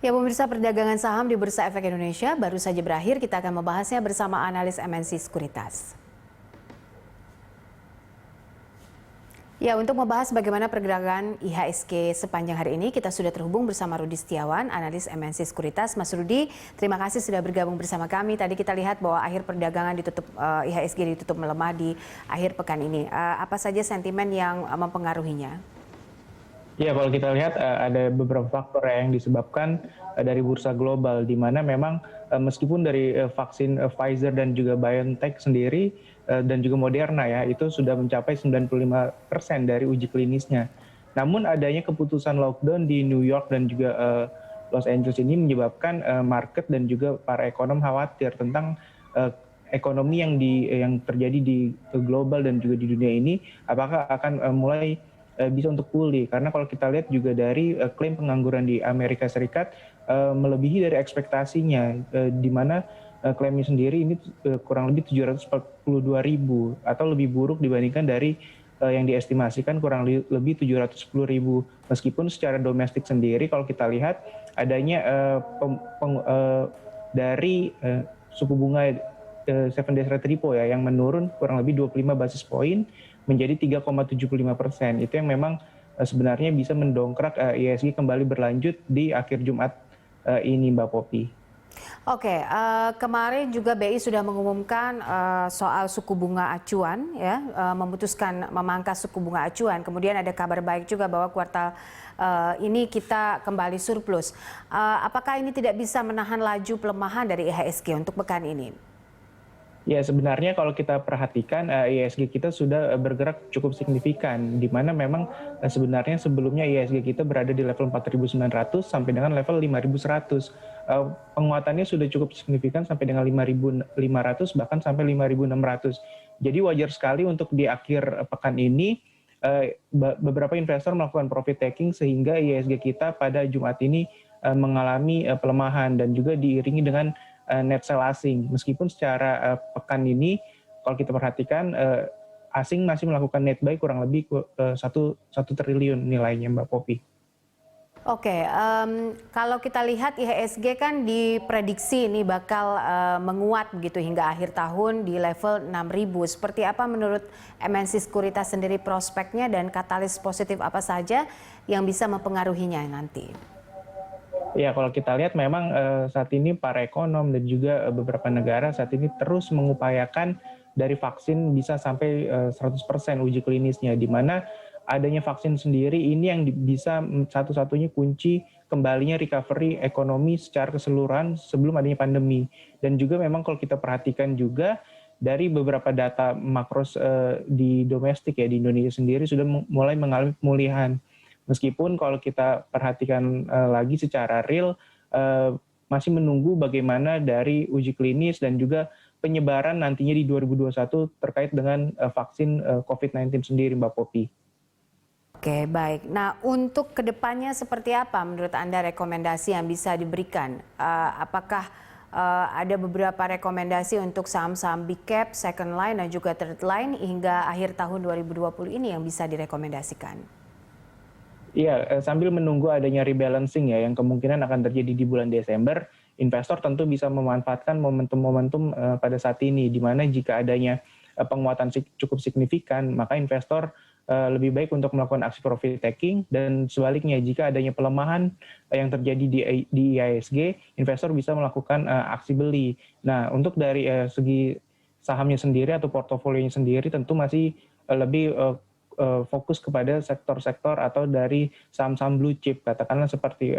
Ya, pemirsa, perdagangan saham di Bursa Efek Indonesia baru saja berakhir. Kita akan membahasnya bersama analis MNC Sekuritas. Ya, untuk membahas bagaimana pergerakan IHSG sepanjang hari ini, kita sudah terhubung bersama Rudi Setiawan, analis MNC Sekuritas. Mas Rudi, terima kasih sudah bergabung bersama kami. Tadi kita lihat bahwa akhir perdagangan IHSG ditutup melemah di akhir pekan ini. Apa saja sentimen yang mempengaruhinya? Ya, kalau kita lihat ada beberapa faktor yang disebabkan dari bursa global, di mana memang meskipun dari vaksin Pfizer dan juga BioNTech sendiri dan juga Moderna ya, itu sudah mencapai 95% dari uji klinisnya. Namun adanya keputusan lockdown di New York dan juga Los Angeles ini menyebabkan market dan juga para ekonom khawatir tentang ekonomi yang terjadi di global dan juga di dunia ini, apakah akan mulai bisa untuk pulih, karena kalau kita lihat juga dari klaim pengangguran di Amerika Serikat melebihi dari ekspektasinya, di mana klaimnya sendiri ini kurang lebih 742.000 atau lebih buruk dibandingkan dari yang diestimasikan kurang lebih 710.000. Meskipun secara domestik sendiri kalau kita lihat adanya dari suku bunga 7 days rate repo ya yang menurun kurang lebih 25 basis poin menjadi 3,75%. Itu yang memang sebenarnya bisa mendongkrak IHSG kembali berlanjut di akhir Jumat ini, Mbak Poppy. Oke, kemarin juga BI sudah mengumumkan soal suku bunga acuan, ya, memutuskan memangkas suku bunga acuan. Kemudian ada kabar baik juga bahwa kuartal ini kita kembali surplus. Apakah ini tidak bisa menahan laju pelemahan dari IHSG untuk pekan ini? Ya, sebenarnya kalau kita perhatikan IHSG kita sudah bergerak cukup signifikan, di mana memang sebenarnya sebelumnya IHSG kita berada di level 4.900 sampai dengan level 5.100. Penguatannya sudah cukup signifikan sampai dengan 5.500 bahkan sampai 5.600. Jadi wajar sekali untuk di akhir pekan ini beberapa investor melakukan profit taking sehingga IHSG kita pada Jumat ini mengalami pelemahan dan juga diiringi dengan net sell asing. Meskipun secara pekan ini kalau kita perhatikan asing masih melakukan net buy kurang lebih 1 triliun nilainya, Mbak Poppy. Oke, kalau kita lihat IHSG kan diprediksi ini bakal menguat begitu hingga akhir tahun di level 6.000. Seperti apa menurut MNC Sekuritas sendiri prospeknya dan katalis positif apa saja yang bisa mempengaruhinya nanti? Ya, kalau kita lihat memang saat ini para ekonom dan juga beberapa negara saat ini terus mengupayakan dari vaksin bisa sampai 100% uji klinisnya, di mana adanya vaksin sendiri ini yang bisa satu-satunya kunci kembalinya recovery ekonomi secara keseluruhan sebelum adanya pandemi. Dan juga memang kalau kita perhatikan juga dari beberapa data makros di domestik ya, di Indonesia sendiri sudah mulai mengalami pemulihan. Meskipun kalau kita perhatikan lagi secara real masih menunggu bagaimana dari uji klinis dan juga penyebaran nantinya di 2021 terkait dengan vaksin COVID-19 sendiri, Mbak Poppy. Oke, baik. Nah, untuk kedepannya seperti apa menurut Anda rekomendasi yang bisa diberikan? Apakah ada beberapa rekomendasi untuk saham-saham big cap, second line, dan juga third line hingga akhir tahun 2020 ini yang bisa direkomendasikan? Iya, sambil menunggu adanya rebalancing ya yang kemungkinan akan terjadi di bulan Desember, investor tentu bisa memanfaatkan momentum-momentum pada saat ini, di mana jika adanya penguatan cukup signifikan, maka investor lebih baik untuk melakukan aksi profit taking, dan sebaliknya jika adanya pelemahan yang terjadi di IHSG, investor bisa melakukan aksi beli. Nah, untuk dari segi sahamnya sendiri atau portofolionya sendiri tentu masih lebih fokus kepada sektor-sektor atau dari saham-saham blue chip, katakanlah seperti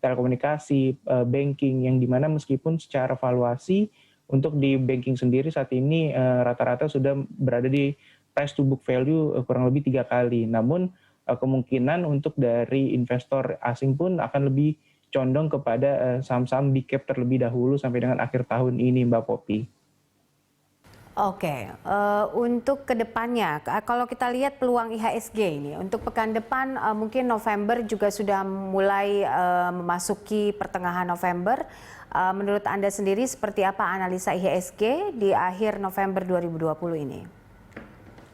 telekomunikasi, banking, yang dimana meskipun secara valuasi untuk di banking sendiri saat ini rata-rata sudah berada di price to book value kurang lebih 3 kali. Namun kemungkinan untuk dari investor asing pun akan lebih condong kepada saham-saham big cap terlebih dahulu sampai dengan akhir tahun ini, Mbak Poppy. Oke, untuk kedepannya, kalau kita lihat peluang IHSG ini, untuk pekan depan mungkin November juga sudah mulai memasuki pertengahan November. Menurut Anda sendiri seperti apa analisa IHSG di akhir November 2020 ini?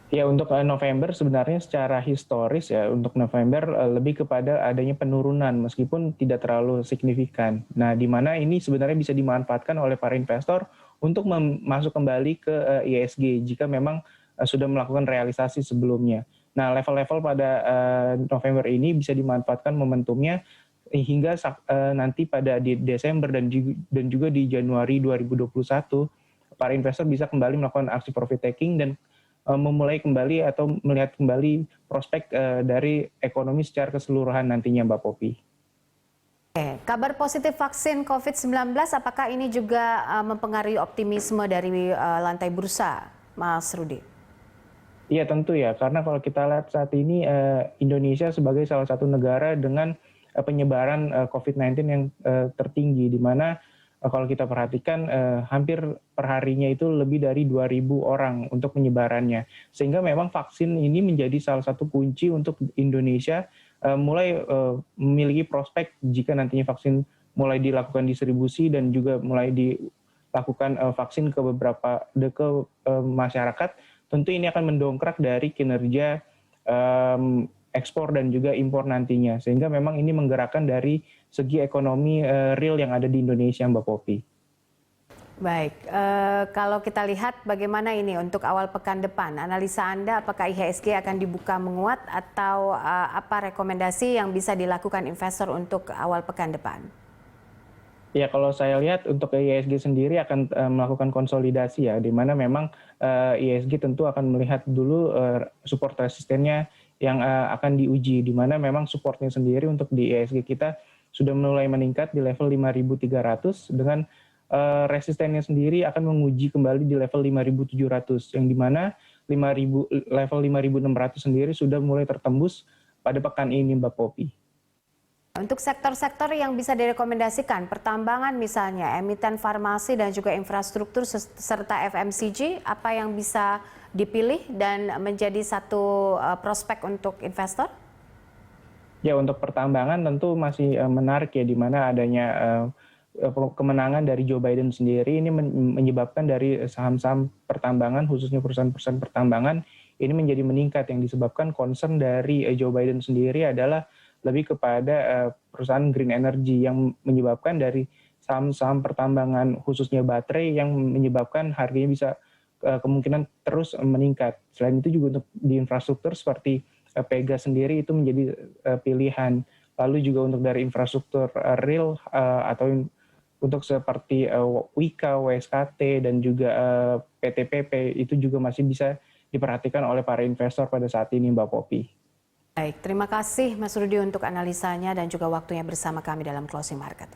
Ya untuk November sebenarnya secara historis ya untuk November lebih kepada adanya penurunan meskipun tidak terlalu signifikan. Nah, di mana ini sebenarnya bisa dimanfaatkan oleh para investor untuk masuk kembali ke IHSG jika memang sudah melakukan realisasi sebelumnya. Nah, level-level pada November ini bisa dimanfaatkan momentumnya hingga nanti pada di Desember dan juga di Januari 2021 para investor bisa kembali melakukan aksi profit taking dan memulai kembali atau melihat kembali prospek dari ekonomi secara keseluruhan nantinya, Mbak Popi. Oke, kabar positif vaksin COVID-19, apakah ini juga mempengaruhi optimisme dari lantai bursa, Mas Rudi? Iya tentu ya, karena kalau kita lihat saat ini Indonesia sebagai salah satu negara dengan penyebaran COVID-19 yang tertinggi, di mana kalau kita perhatikan hampir perharinya itu lebih dari 2.000 orang untuk penyebarannya. Sehingga memang vaksin ini menjadi salah satu kunci untuk Indonesia mulai memiliki prospek jika nantinya vaksin mulai dilakukan distribusi dan juga mulai dilakukan vaksin ke beberapa masyarakat. Tentu ini akan mendongkrak dari kinerja ekspor dan juga impor nantinya. Sehingga memang ini menggerakkan dari segi ekonomi real yang ada di Indonesia, Mbak Popi. Baik, kalau kita lihat bagaimana ini untuk awal pekan depan, analisa Anda apakah IHSG akan dibuka menguat atau apa rekomendasi yang bisa dilakukan investor untuk awal pekan depan? Ya kalau saya lihat untuk IHSG sendiri akan melakukan konsolidasi ya, di mana memang IHSG tentu akan melihat dulu support resistennya yang akan diuji, di mana memang supportnya sendiri untuk di IHSG kita sudah mulai meningkat di level 5.300 dengan resistennya sendiri akan menguji kembali di level 5.700, yang di mana level 5.600 sendiri sudah mulai tertembus pada pekan ini, Mbak Popi. Untuk sektor-sektor yang bisa direkomendasikan, pertambangan misalnya, emiten farmasi dan juga infrastruktur serta FMCG, apa yang bisa dipilih dan menjadi satu prospek untuk investor? Ya untuk pertambangan tentu masih menarik ya, di mana adanya kemenangan dari Joe Biden sendiri ini menyebabkan dari saham-saham pertambangan, khususnya perusahaan-perusahaan pertambangan, ini menjadi meningkat yang disebabkan concern dari Joe Biden sendiri adalah lebih kepada perusahaan green energy yang menyebabkan dari saham-saham pertambangan khususnya baterai yang menyebabkan harganya bisa kemungkinan terus meningkat. Selain itu juga untuk di infrastruktur seperti Pega sendiri itu menjadi pilihan. Lalu juga untuk dari infrastruktur real atau untuk seperti Wika, WSKT dan juga PTPP itu juga masih bisa diperhatikan oleh para investor pada saat ini, Mbak Popi. Baik, terima kasih Mas Rudi untuk analisanya dan juga waktunya bersama kami dalam Closing Market.